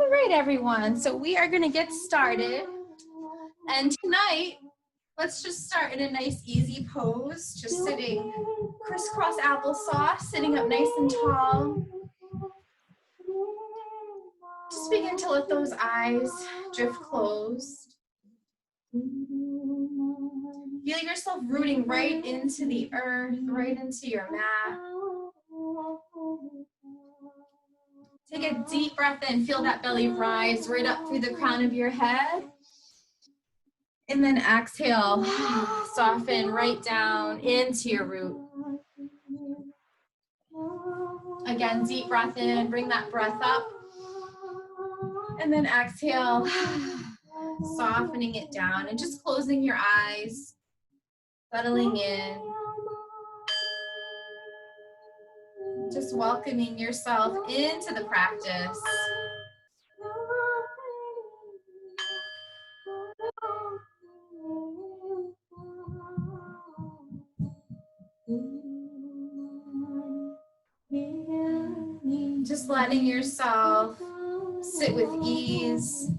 right, everyone. So we are going to get started. And tonight, let's just start in a nice, easy pose. Just sitting crisscross applesauce, sitting up nice and tall. Just begin to let those eyes drift closed. Feel yourself rooting right into the earth, right into your mat. Take a deep breath in, feel that belly rise right up through the crown of your head. And then exhale, soften right down into your root. Again, deep breath in, bring that breath up. And then exhale, softening it down and just closing your eyes, settling in. Just welcoming yourself into the practice. Just letting yourself sit with ease.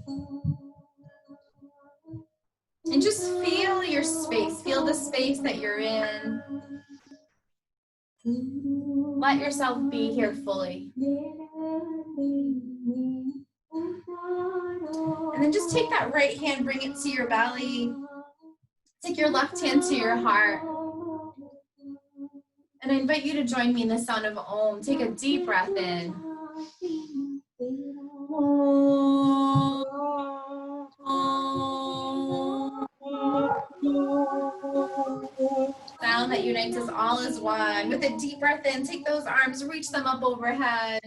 And just feel your space. Feel the space that you're in. Let yourself be here fully. And then just take that right hand, bring it to your belly. Take your left hand to your heart. And I invite you to join me in the sound of Om. Take a deep breath in. Sound that unites us all as one. With a deep breath in, take those arms, reach them up overhead.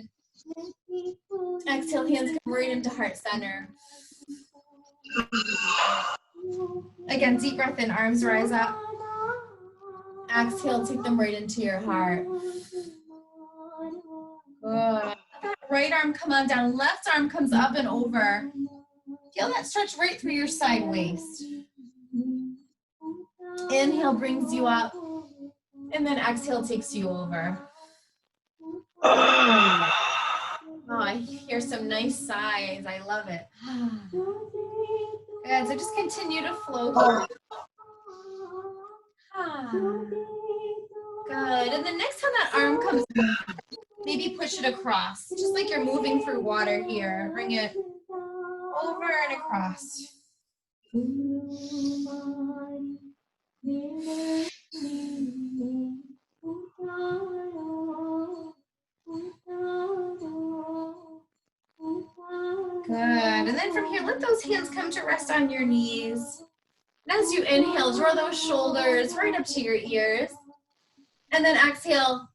Exhale, hands come right into heart center. Again, deep breath in, arms rise up. Exhale, take them right into your heart. Good. Right arm come on down, left arm comes up and over. Feel that stretch right through your side waist. Inhale brings you up, and then exhale takes you over. Oh, I hear some nice sighs. I love it. Good, so just continue to flow. Good, and then next time that arm comes in, maybe push it across, just like you're moving through water here. Bring it over and across. Good, and then from here, let those hands come to rest on your knees. And as you inhale, draw those shoulders right up to your ears. And then exhale,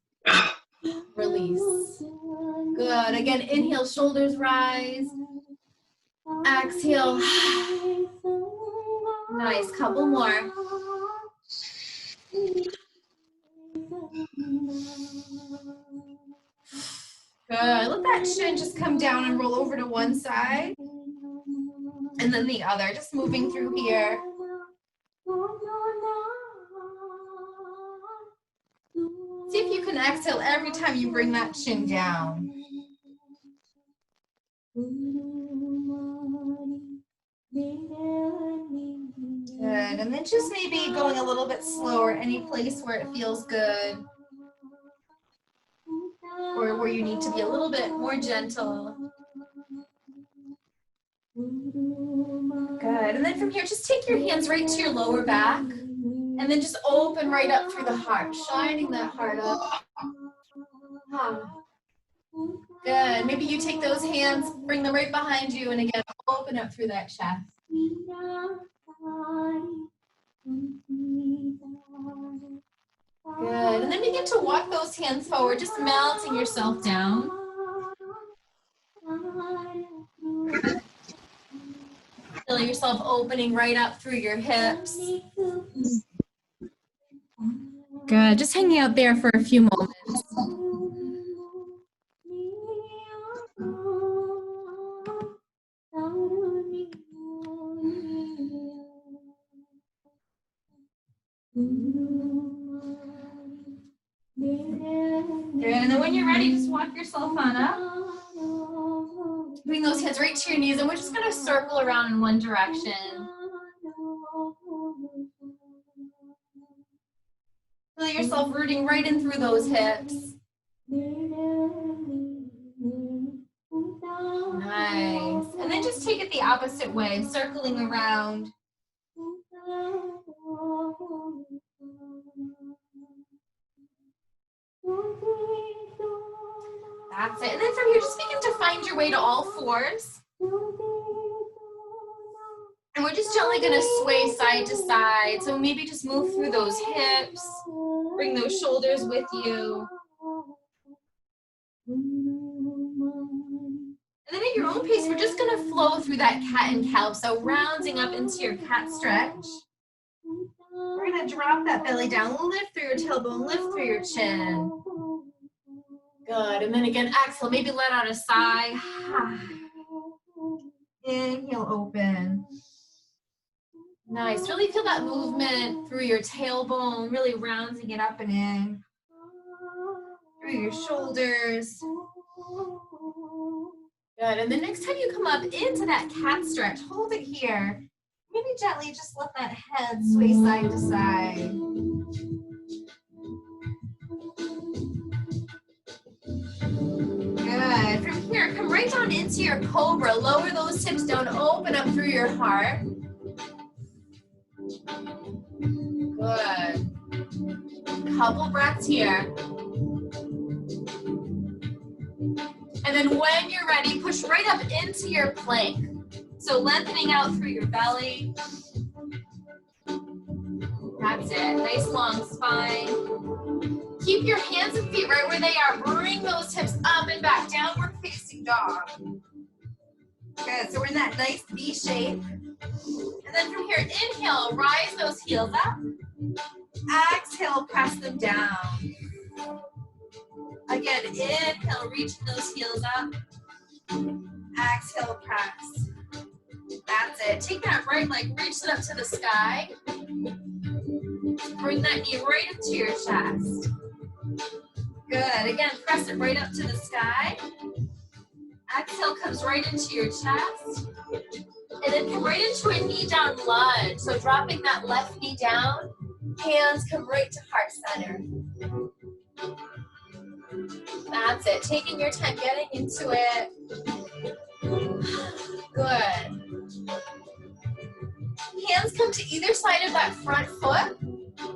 release. Good, again, inhale, shoulders rise. Exhale. Nice, couple more. Good, let that shin just come down and roll over to one side. And then the other, just moving through here. See if you can exhale every time you bring that shin down. Good, and then just maybe going a little bit slower, any place where it feels good. Or where you need to be a little bit more gentle. Good, and then from here, just take your hands right to your lower back. And then just open right up through the heart, shining that heart up. Good, maybe you take those hands, bring them right behind you, and again, open up through that chest. Good, and then begin to walk those hands forward, just melting yourself down. Feel yourself opening right up through your hips. Good, just hanging out there for a few moments. Good, and then when you're ready, just walk yourself on up. Bring those hands right to your knees, and we're just gonna circle around in one direction. Feel yourself rooting right in through those hips. Nice. And then just take it the opposite way, circling around. That's it. And then from here, just begin to find your way to all fours. And we're just gently going to sway side to side. So maybe just move through those hips. Bring those shoulders with you. And then at your own pace, we're just going to flow through that cat and cow. So rounding up into your cat stretch. We're going to drop that belly down. Lift through your tailbone. Lift through your chin. Good. And then again, exhale. Maybe let out a sigh. Inhale, open. Nice. Really feel that movement through your tailbone, really rounding it up and in. Through your shoulders. Good. And the next time you come up into that cat stretch, hold it here. Maybe gently just let that head sway side to side. Good. From here, come right down into your cobra. Lower those hips down, open up through your heart. Good. Couple breaths here. And then when you're ready, push right up into your plank. So lengthening out through your belly. That's it. Nice long spine. Keep your hands and feet right where they are. Bring those hips up and back. Downward facing dog. Good. So we're in that nice V shape. And then from here, inhale, rise those heels up. Exhale, press them down. Again, inhale, reaching those heels up. Exhale, press. That's it. Take that right leg, reach it up to the sky. Bring that knee right into your chest. Good. Again, press it right up to the sky. Exhale comes right into your chest. And then come right into a knee down lunge. So dropping that left knee down. Hands come right to heart center. That's it. Taking your time getting into it. Good. Hands come to either side of that front foot.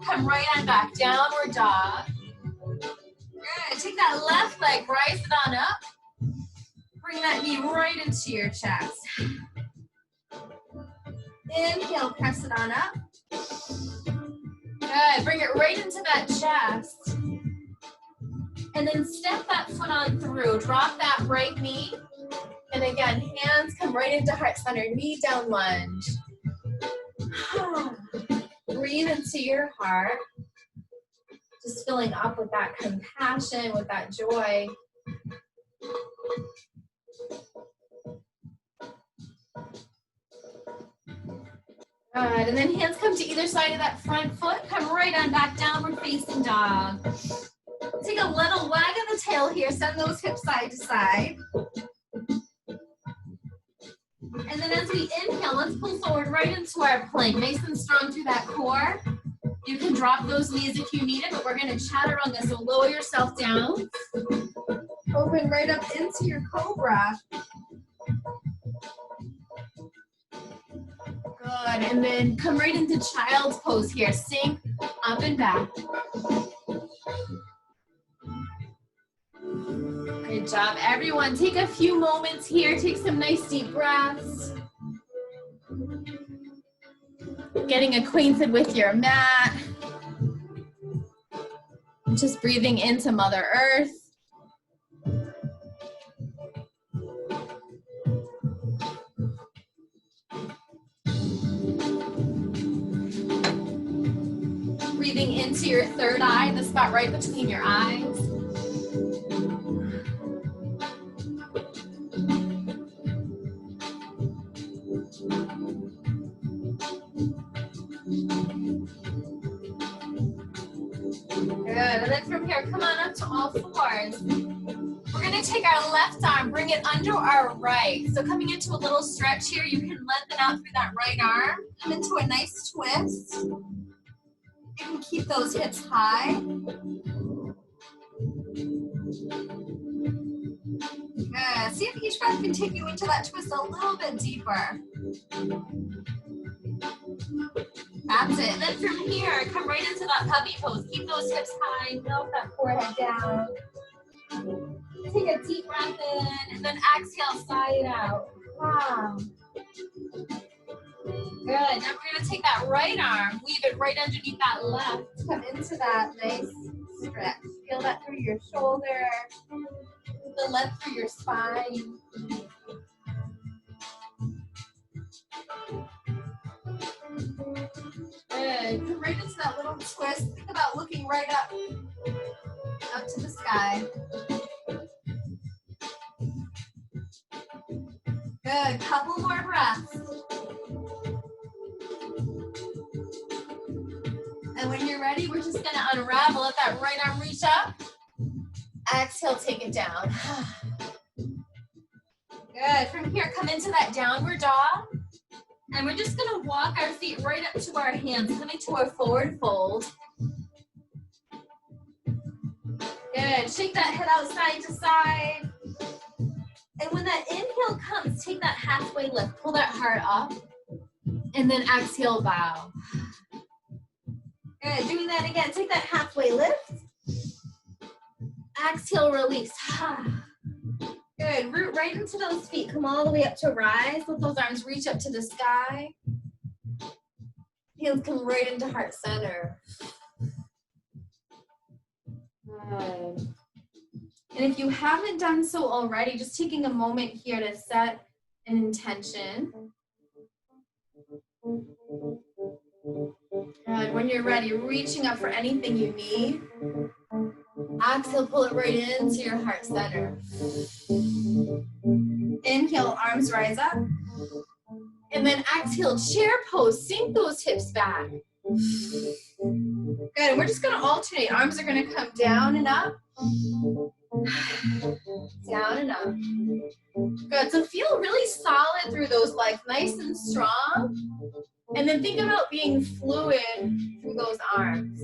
Come right on back. Downward dog. Good. Take that left leg, rise it on up. Bring that knee right into your chest. Inhale, press it on up. Good. Bring it right into that chest. And then step that foot on through. Drop that right knee. And again, hands come right into heart center. Knee down lunge. Breathe into your heart. Just filling up with that compassion, with that joy. Good. And then hands come to either side of that front foot. Come right on back, downward facing dog. Take a little wag of the tail here. Send those hips side to side. And then as we inhale, let's pull forward right into our plank. Nice and strong through that core. You can drop those knees if you need it, but we're going to chatter on this. So lower yourself down. Open right up into your cobra. Good. And then come right into child's pose here. Sink up and back. Good job, everyone. Take a few moments here. Take some nice deep breaths. Getting acquainted with your mat. Just breathing into Mother Earth. Breathing into your third eye, the spot right between your eyes. Good, and then from here, come on up to all fours. We're gonna take our left arm, bring it under our right. So coming into a little stretch here, you can lengthen out through that right arm, come into a nice twist. You can keep those hips high. Good. See if each breath can take you into that twist a little bit deeper. That's it. And then from here, come right into that puppy pose. Keep those hips high, melt that forehead down. Take a deep breath in, and then exhale, sigh it out. Wow. Good. Now we're going to take that right arm, weave it right underneath that left. Come into that nice stretch. Feel that through your shoulder, the length through your spine. Good. Come right into that little twist. Think about looking right up to the sky. Good. Couple more breaths. And when you're ready, we're just going to unravel. Let that right arm reach up. Exhale, take it down. Good. From here, come into that downward dog. And we're just going to walk our feet right up to our hands, coming to our forward fold. Good. Shake that head out side to side. And when that inhale comes, take that halfway lift. Pull that heart up. And then exhale, bow. Good. Doing that again. Take that halfway lift. Exhale, release. Good. Root right into those feet. Come all the way up to rise. Let those arms reach up to the sky. Hands come right into heart center. Good. And if you haven't done so already, just taking a moment here to set an intention. Good. When you're ready, reaching up for anything you need. Exhale, pull it right into your heart center. Inhale, arms rise up. And then exhale, chair pose. Sink those hips back. Good. And we're just going to alternate. Arms are going to come down and up. Down and up. Good. So feel really solid through those legs, nice and strong. And then think about being fluid through those arms.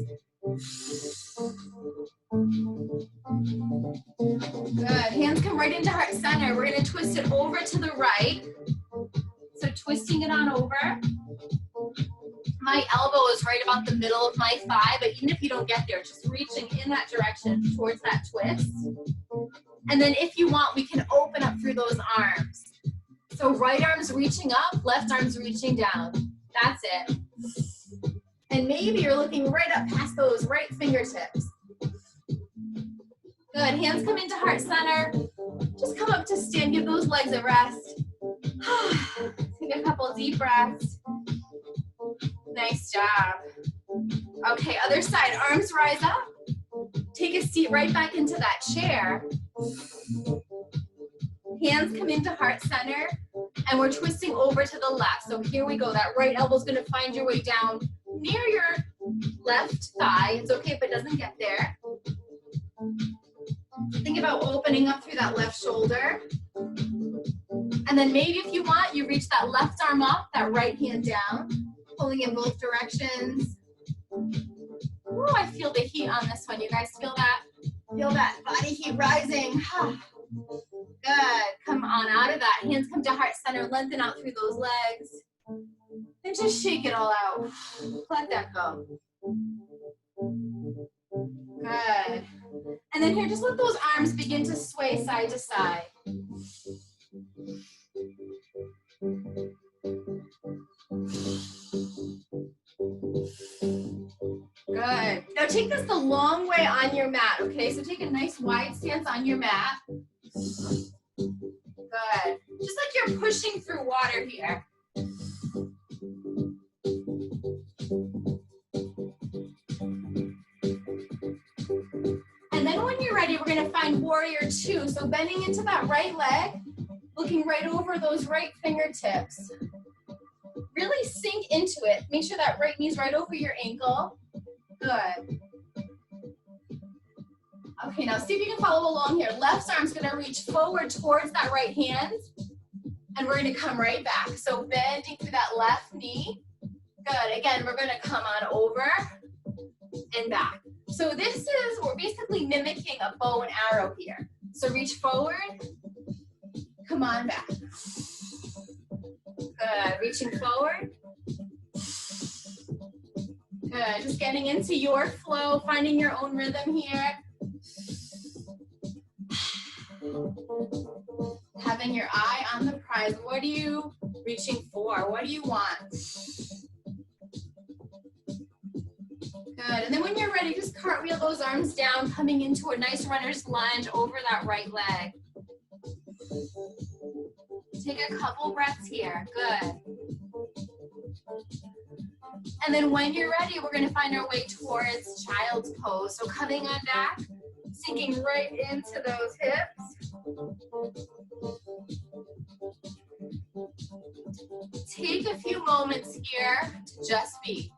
Good. Hands come right into heart center. We're going to twist it over to the right. So twisting it on over. My elbow is right about the middle of my thigh, but even if you don't get there, just reaching in that direction towards that twist. And then if you want, we can open up through those arms. So right arm's reaching up, left arm's reaching down. That's it. And maybe you're looking right up past those right fingertips. Good. Hands come into heart center. Just come up to stand. Give those legs a rest. Take a couple deep breaths. Nice job. Okay, other side. Arms rise up. Take a seat right back into that chair. Hands come into heart center. And we're twisting over to the left. So here we go. That right elbow's going to find your way down near your left thigh. It's okay if it doesn't get there. Think about opening up through that left shoulder. And then maybe if you want, you reach that left arm up, that right hand down, pulling in both directions. Ooh, I feel the heat on this one. You guys feel that? Feel that body heat rising. Good. Come on out of that. Hands come to heart center. Lengthen out through those legs. And just shake it all out. Let that go. Good. And then here, just let those arms begin to sway side to side. Good. Now take this the long way on your mat, okay? So take a nice wide stance on your mat. Good. Just like you're pushing through water here. And then when you're ready, we're going to find warrior two. So bending into that right leg, looking right over those right fingertips. Really sink into it. Make sure that right knee's right over your ankle. Good. Okay, now see if you can follow along here. Left arm's gonna reach forward towards that right hand, and we're gonna come right back. So bending through that left knee. Good, again, we're gonna come on over and back. So this is, we're basically mimicking a bow and arrow here. So reach forward, come on back. Good, reaching forward. Good, just getting into your flow, finding your own rhythm here. Having your eye on the prize. What are you reaching for? What do you want? Good, and then when you're ready, just cartwheel those arms down, coming into a nice runner's lunge over that right leg. Take a couple breaths here, good. And then when you're ready, we're gonna find our way towards child's pose. So coming on back, sinking right into those hips. Take a few moments here to just be.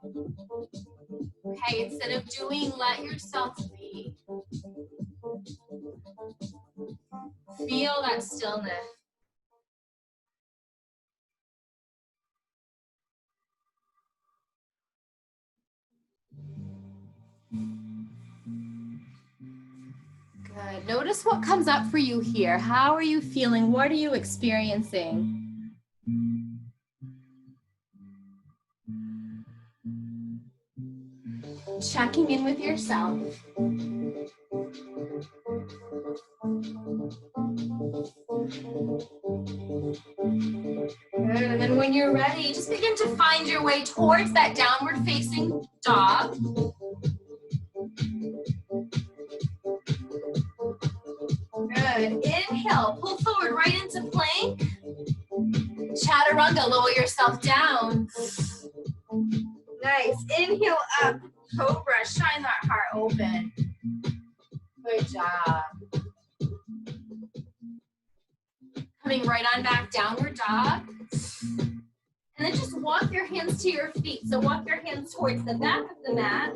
Okay, instead of doing, let yourself be. Feel that stillness. Good. Notice what comes up for you here. How are you feeling? What are you experiencing? Checking in with yourself. Good. And then when you're ready, just begin to find your way towards that downward facing dog. Good. Inhale, pull forward right into plank. Chaturanga, lower yourself down. Nice. Inhale up, cobra, shine that heart open. Good job. Coming right on back, downward dog. And then just walk your hands to your feet. So walk your hands towards the back of the mat.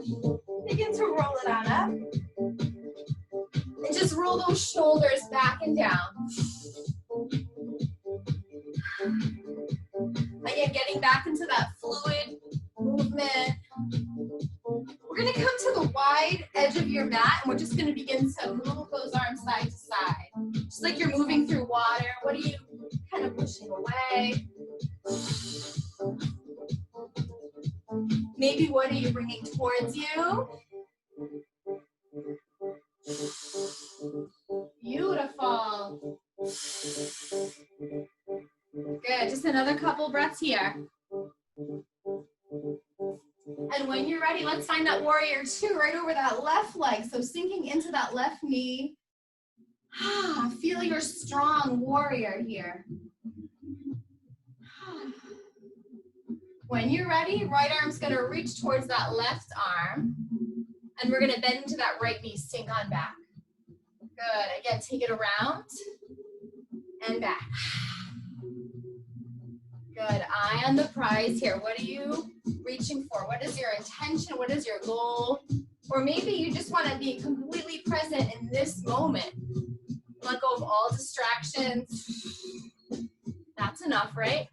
Begin to roll it on up. And just roll those shoulders back and down. Again, getting back into that fluid movement. We're going to come to the wide edge of your mat, and we're just going to begin to move those arms side to side. Just like you're moving through water. What are you kind of pushing away? Maybe what are you bringing towards you? Beautiful. Good, just another couple breaths here. And when you're ready, let's find that warrior two right over that left leg. So sinking into that left knee. Feel your strong warrior here. When you're ready, right arm's gonna reach towards that left arm. And we're gonna bend into that right knee, sink on back. Good, again, take it around and back. Good, eye on the prize here. What are you reaching for? What is your intention? What is your goal? Or maybe you just wanna be completely present in this moment. Let go of all distractions. That's enough, right?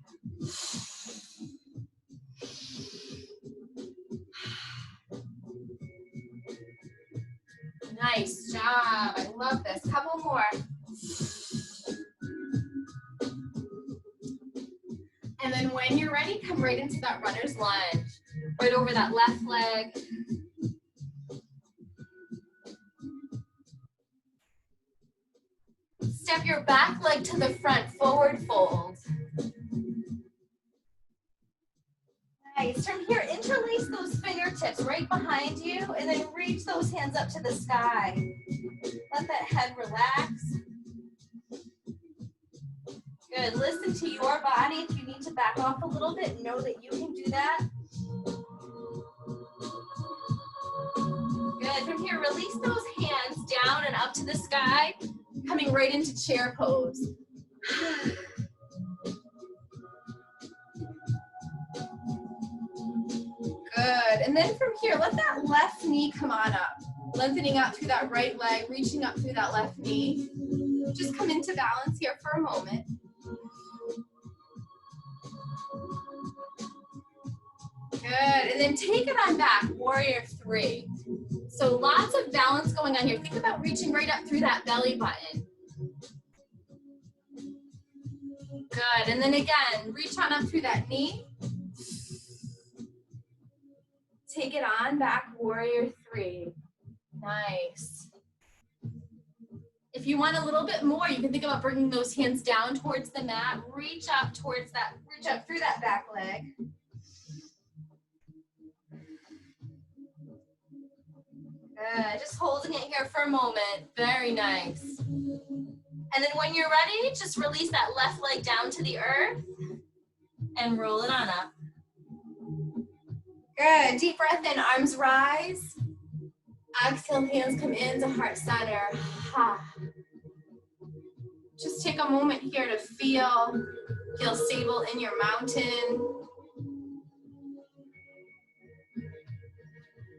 Nice job, I love this. Couple more. And then when you're ready, come right into that runner's lunge. Right over that left leg. Step your back leg to the front, forward fold. Nice, from here, interlace those fingertips right behind you and then reach those hands up to the sky. Let that head relax. Good, listen to your body. If you need to back off a little bit, know that you can do that. Good, from here, release those hands down and up to the sky, coming right into chair pose. Good, and then from here, let that left knee come on up. Lengthening out through that right leg, reaching up through that left knee. Just come into balance here for a moment. Good, and then take it on back, warrior three. So lots of balance going on here. Think about reaching right up through that belly button. Good, and then again, reach on up through that knee. Take it on back, warrior three. Nice. If you want a little bit more, you can think about bringing those hands down towards the mat. Reach up towards that, reach up through that back leg. Good, just holding it here for a moment. Very nice. And then when you're ready, just release that left leg down to the earth and roll it on up. Good, deep breath in, arms rise. Exhale, hands come into heart center. Just take a moment here to feel stable in your mountain.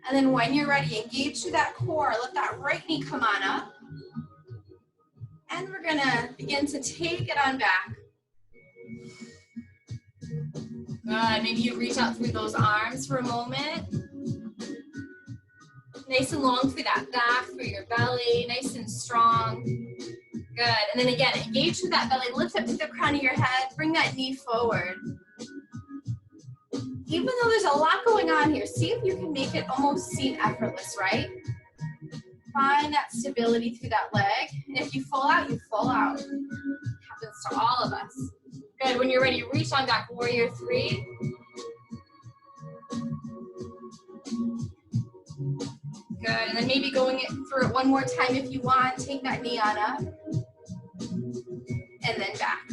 And then when you're ready, engage through that core. Let that right knee come on up. And we're gonna begin to take it on back. Good, maybe you reach out through those arms for a moment. Nice and long through that back, through your belly, nice and strong. Good, and then again, engage through that belly, lift up to the crown of your head, bring that knee forward. Even though there's a lot going on here, see if you can make it almost seem effortless, right? Find that stability through that leg. And if you fall out, you fall out. It happens to all of us. Good, when you're ready, reach on back, warrior three. Good, and then maybe going through it one more time if you want. Take that knee on up. And then back.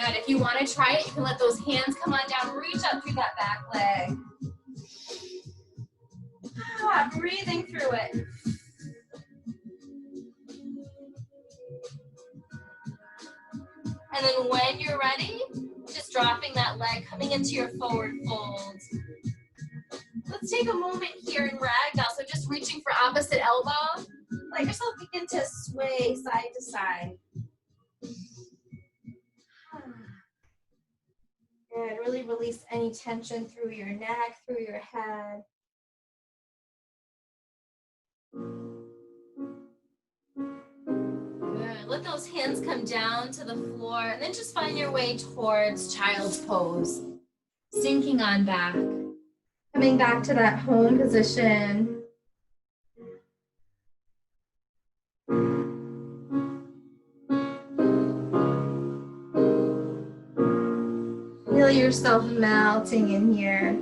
Good, if you want to try it, you can let those hands come on down. Reach up through that back leg. Breathing through it. And then when you're ready, just dropping that leg, coming into your forward fold. Let's take a moment here in ragdoll. So just reaching for opposite elbow. Let yourself begin to sway side to side. Good, really release any tension through your neck, through your head. Good, let those hands come down to the floor and then just find your way towards child's pose. Sinking on back. Coming back to that home position. Feel yourself melting in here.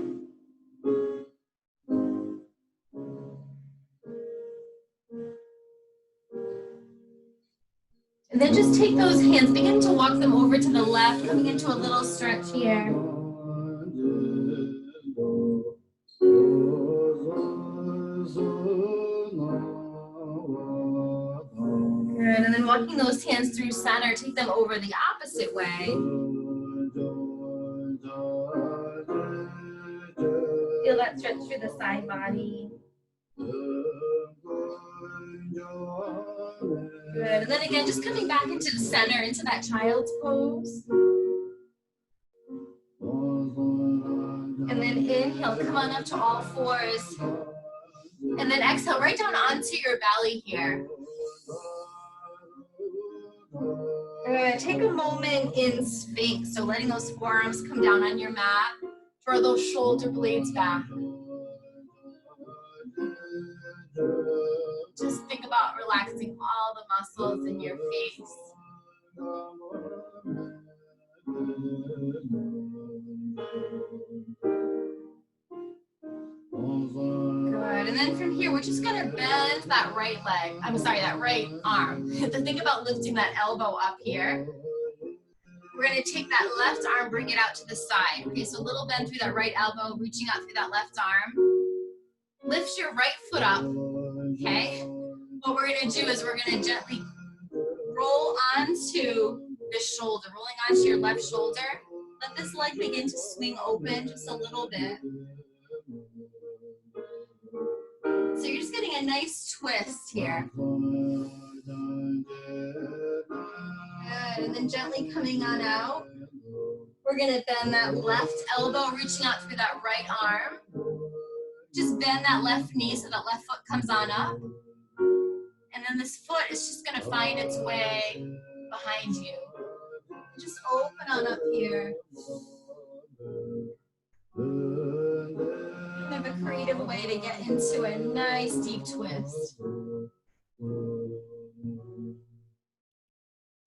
And then just take those hands, begin to walk them over to the left, coming into a little stretch here. Good, and then walking those hands through center, take them over the opposite way. Feel that stretch through the side body. Good, and then again, just coming back into the center, into that child's pose. And then inhale, come on up to all fours. And then exhale, right down onto your belly here. Good, take a moment in Sphinx. So letting those forearms come down on your mat. Draw those shoulder blades back. Just think about relaxing all the muscles in your face. Good, and then from here, we're just gonna bend that right leg. That right arm. Think about lifting that elbow up here. We're gonna take that left arm, bring it out to the side. Okay, so a little bend through that right elbow, reaching out through that left arm. Lift your right foot up, okay? What we're gonna do is we're gonna gently roll onto the shoulder, rolling onto your left shoulder. Let this leg begin to swing open just a little bit. So you're just getting a nice twist here. Good, and then gently coming on out. We're gonna bend that left elbow, reaching out through that right arm. Just bend that left knee so that left foot comes on up. And then this foot is just gonna find its way behind you. Just open on up here. Kind of a creative way to get into a nice deep twist.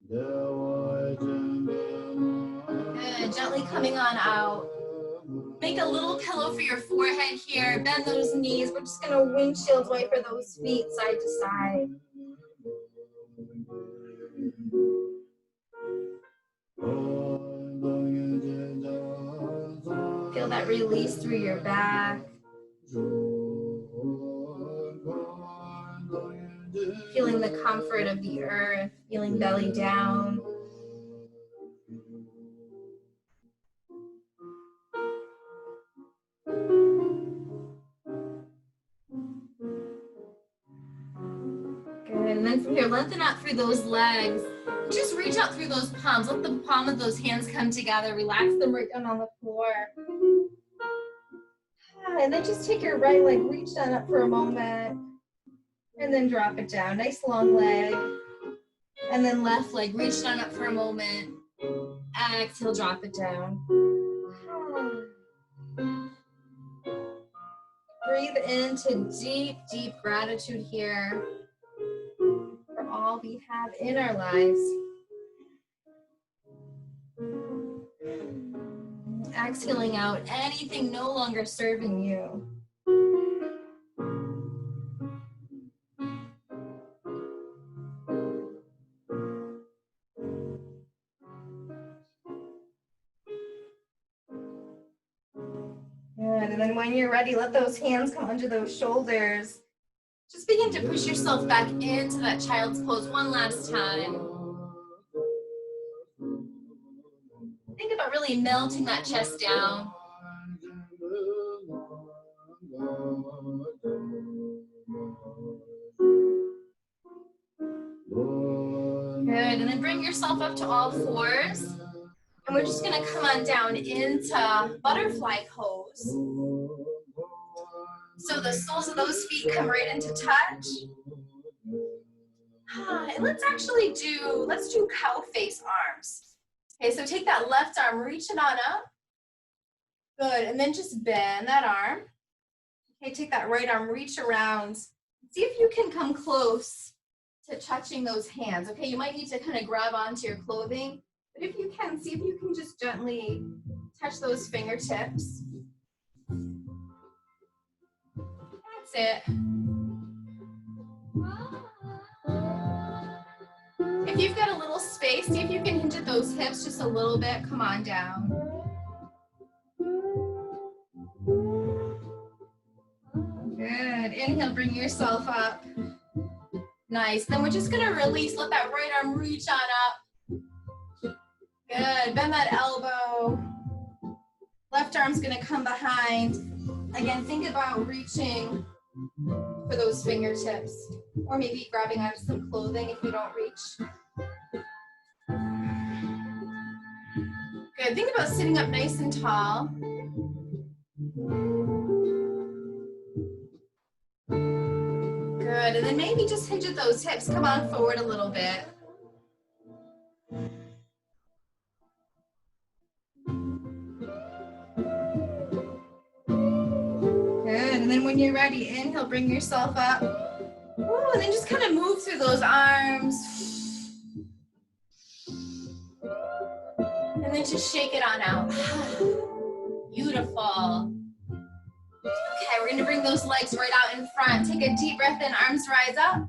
Good, gently coming on out. Make a little pillow for your forehead here. Bend those knees. We're just gonna windshield wiper those feet side to side. Feel that release through your back. Feeling the comfort of the earth, feeling belly down. Good, and then from here, lengthen out through those legs. Just reach out through those palms. Let the palm of those hands come together. Relax them right down on the floor. And then just take your right leg, reach down up for a moment, and then drop it down. Nice long leg. And then left leg, reach down up for a moment. Exhale, drop it down. Breathe into deep, deep gratitude here for all we have in our lives. Exhaling out anything no longer serving you. Good, and then when you're ready, let those hands come under those shoulders. Just begin to push yourself back into that child's pose one last time. Think about really melting that chest down. Good, and then bring yourself up to all fours. And we're just gonna come on down into butterfly pose. So the soles of those feet come right into touch. And let's do cow face arms. Okay, so take that left arm, reach it on up. Good, and then just bend that arm. Okay, take that right arm, reach around. See if you can come close to touching those hands. Okay, you might need to kind of grab onto your clothing, but if you can, see if you can just gently touch those fingertips. That's it. If you've got a little space, see if you can hinge at those hips just a little bit. Come on down. Good. Inhale, bring yourself up. Nice. Then we're just gonna release. Let that right arm reach on up. Good. Bend that elbow. Left arm's gonna come behind. Again, think about reaching for those fingertips, or maybe grabbing onto some clothing if you don't reach. Good. Think about sitting up nice and tall. Good. And then maybe just hinge at those hips. Come on forward a little bit. Good. And then when you're ready, inhale, bring yourself up. Ooh, and then just kind of move through those arms. And then just shake it on out. Beautiful. Okay, we're gonna bring those legs right out in front. Take a deep breath in, arms rise up.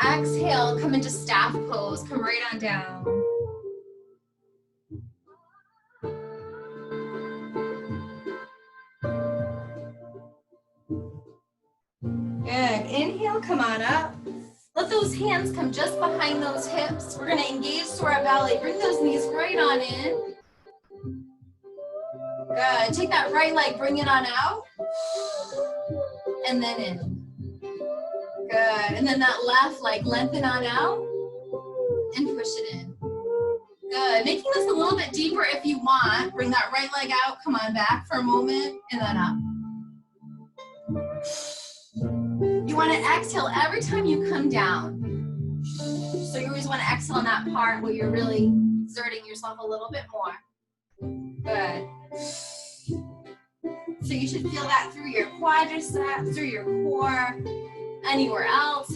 Exhale, come into staff pose. Come right on down. Good. Inhale, come on up. Let those hands come just behind those hips. We're gonna engage to our belly. Bring those knees right on in. Good. Take that right leg, bring it on out. And then in. Good. And then that left leg, lengthen on out and push it in. Good. Making this a little bit deeper if you want. Bring that right leg out. Come on back for a moment and then up. You want to exhale every time you come down. So you always want to exhale on that part where you're really exerting yourself a little bit more. Good. So you should feel that through your quadriceps, through your core, anywhere else.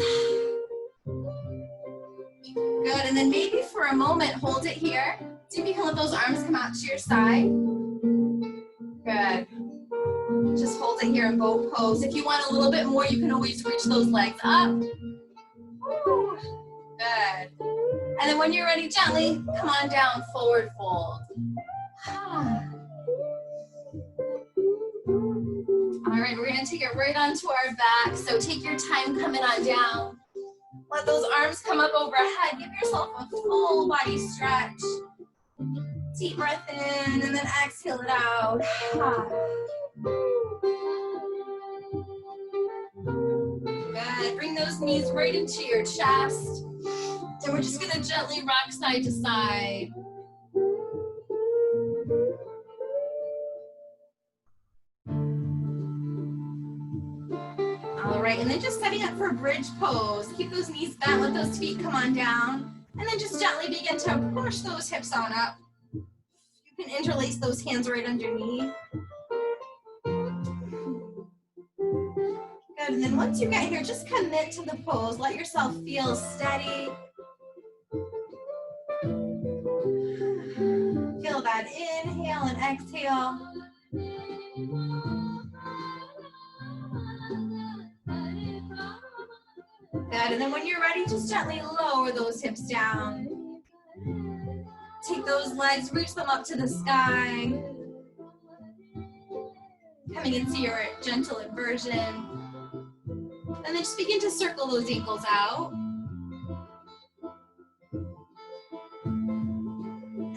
Good, and then maybe for a moment, hold it here. See if you can let those arms come out to your side. Good. Just hold it here in boat pose. If you want a little bit more, you can always reach those legs up. Woo. Good. And then when you're ready, gently come on down, forward fold. All right, we're gonna take it right onto our back. So take your time coming on down. Let those arms come up overhead. Give yourself a full body stretch. Deep breath in and then exhale it out. Good. Bring those knees right into your chest. And we're just gonna gently rock side to side. All right, and then just setting up for bridge pose. Keep those knees bent, let those feet come on down. And then just gently begin to push those hips on up. You can interlace those hands right underneath. Good, and then once you get here, just commit to the pose. Let yourself feel steady. Feel that inhale and exhale. Good, and then when you're ready, just gently lower those hips down. Take those legs, reach them up to the sky. Coming into your gentle inversion. And then just begin to circle those ankles out.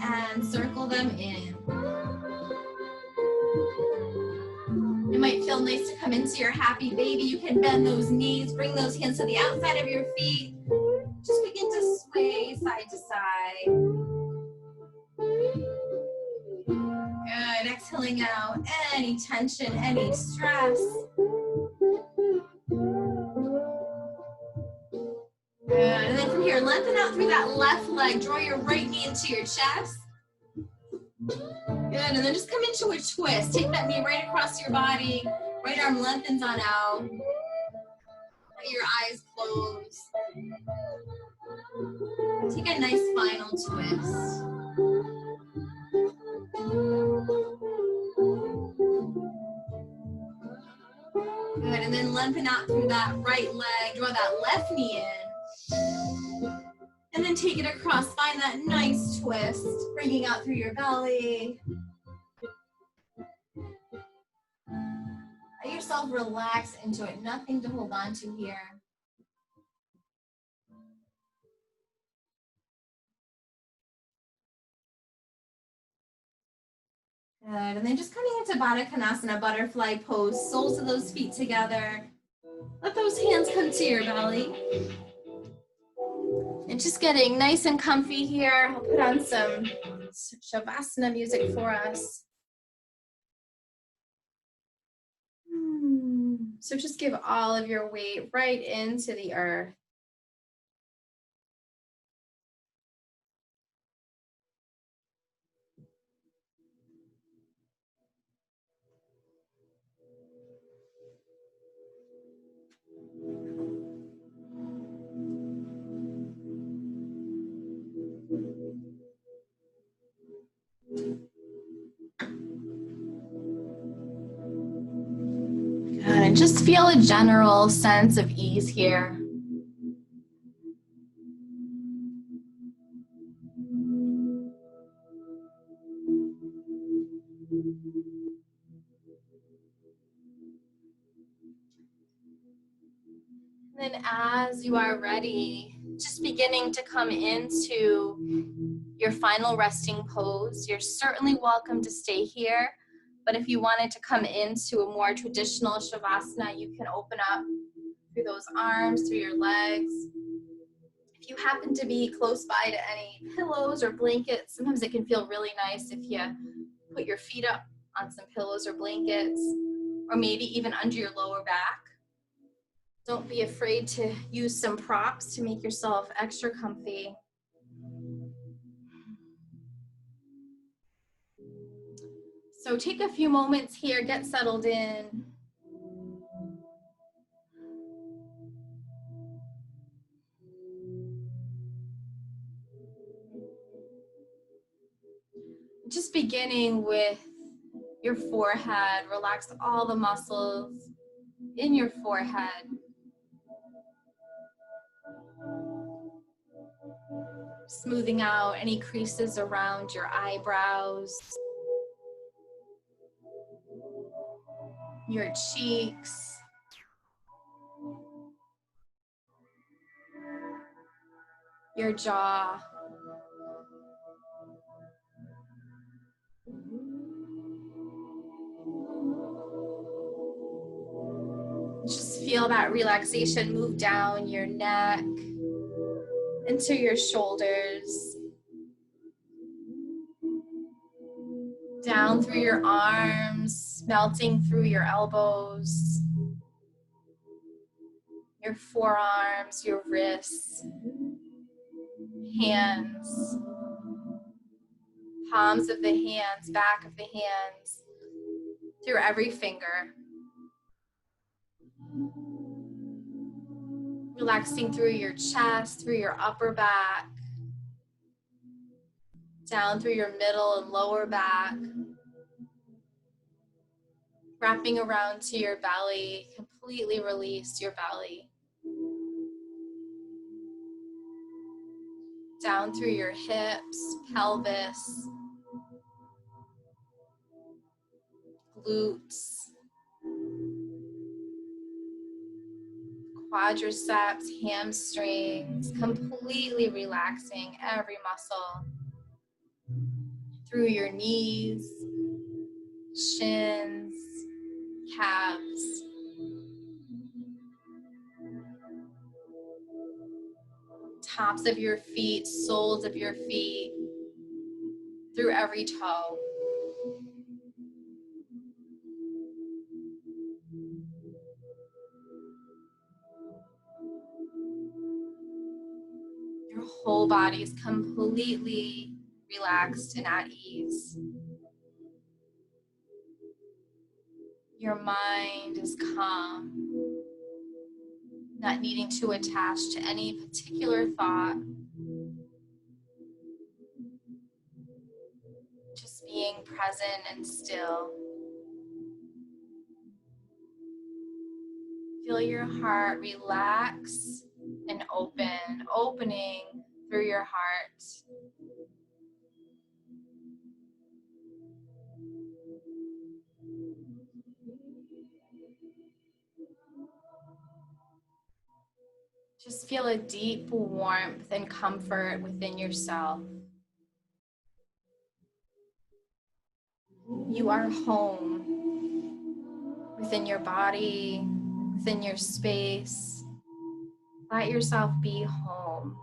And circle them in. It might feel nice to come into your happy baby. You can bend those knees, bring those hands to the outside of your feet. Just begin to sway side to side. Good, exhaling out any tension, any stress. Good, and then from here, lengthen out through that left leg. Draw your right knee into your chest. Good, and then just come into a twist. Take that knee right across your body. Right arm lengthens on out. Let your eyes close. Take a nice final twist. Good, and then lengthen out through that right leg. Draw that left knee in. And then take it across. Find that nice twist. Bringing out through your belly. Let yourself relax into it. Nothing to hold on to here. Good, and then just coming into Baddha Konasana, butterfly pose, soles of those feet together. Let those hands come to your belly. And just getting nice and comfy here. I'll put on some Shavasana music for us. So just give all of your weight right into the earth. Good, and just feel a general sense of ease here. And then as you are ready, just beginning to come into your final resting pose. You're certainly welcome to stay here, but if you wanted to come into a more traditional Shavasana, you can open up through those arms, through your legs. If you happen to be close by to any pillows or blankets, sometimes it can feel really nice if you put your feet up on some pillows or blankets, or maybe even under your lower back. Don't be afraid to use some props to make yourself extra comfy. So take a few moments here, get settled in. Just beginning with your forehead, relax all the muscles in your forehead. Smoothing out any creases around your eyebrows, your cheeks, your jaw. Just feel that relaxation move down your neck, into your shoulders, down through your arms, melting through your elbows, your forearms, your wrists, hands, palms of the hands, back of the hands, through every finger. Relaxing through your chest, through your upper back, down through your middle and lower back, wrapping around to your belly, completely release your belly. Down through your hips, pelvis, glutes, quadriceps, hamstrings, completely relaxing every muscle. Through your knees, shins, calves. Tops of your feet, soles of your feet, through every toe. Your whole body is completely relaxed and at ease. Your mind is calm, not needing to attach to any particular thought. Just being present and still. Feel your heart relax and open, opening through your heart. Just feel a deep warmth and comfort within yourself. You are home within your body, within your space. Let yourself be home.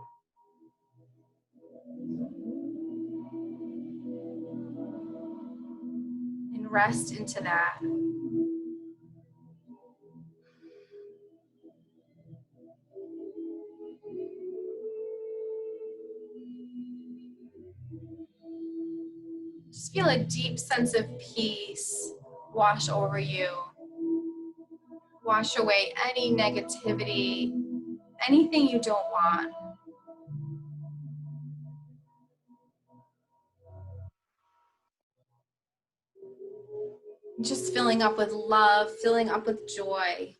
And rest into that. Just feel a deep sense of peace wash over you. Wash away any negativity, anything you don't want. Just filling up with love, filling up with joy.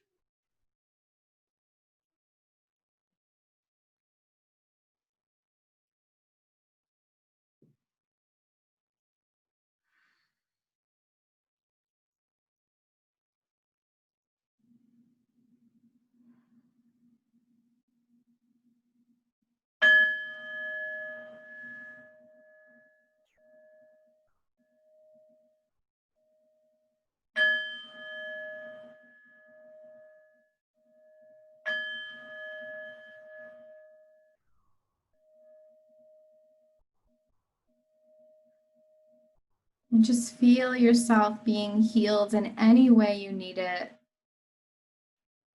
And just feel yourself being healed in any way you need it.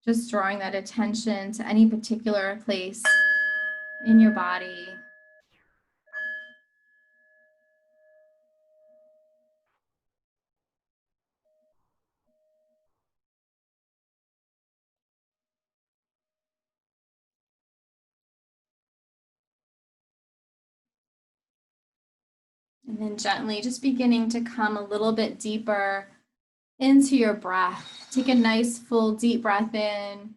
Just drawing that attention to any particular place in your body. And then gently just beginning to come a little bit deeper into your breath. Take a nice full deep breath in.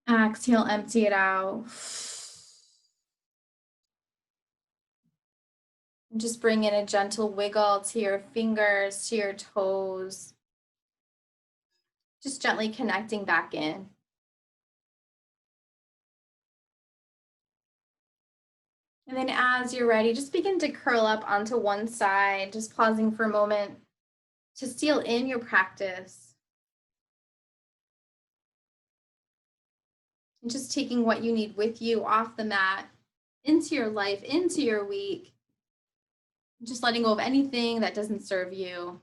Exhale, empty it out. And just bring in a gentle wiggle to your fingers, to your toes. Just gently connecting back in. And then as you're ready, just begin to curl up onto one side, just pausing for a moment to seal in your practice. And just taking what you need with you off the mat, into your life, into your week. Just letting go of anything that doesn't serve you.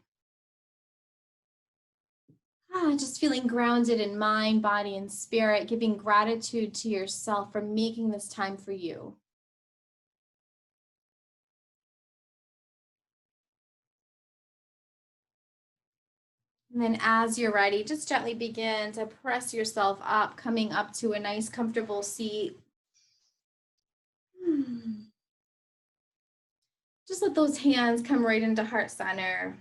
Just feeling grounded in mind, body, and spirit, giving gratitude to yourself for making this time for you. And then as you're ready, just gently begin to press yourself up, coming up to a nice comfortable seat. Just let those hands come right into heart center.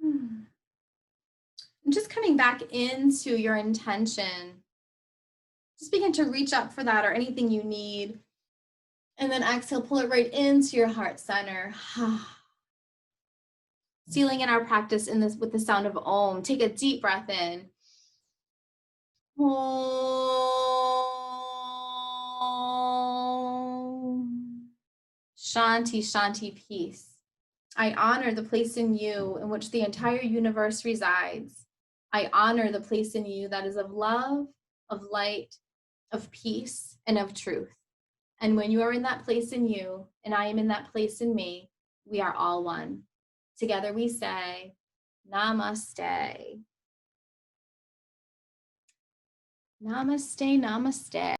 And just coming back into your intention. Just begin to reach up for that or anything you need. And then exhale, pull it right into your heart center. Sealing in our practice in this with the sound of Om. Take a deep breath in. Om. Shanti, Shanti, peace. I honor the place in you in which the entire universe resides. I honor the place in you that is of love, of light, of peace, and of truth. And when you are in that place in you, and I am in that place in me, we are all one. Together we say, Namaste. Namaste, namaste.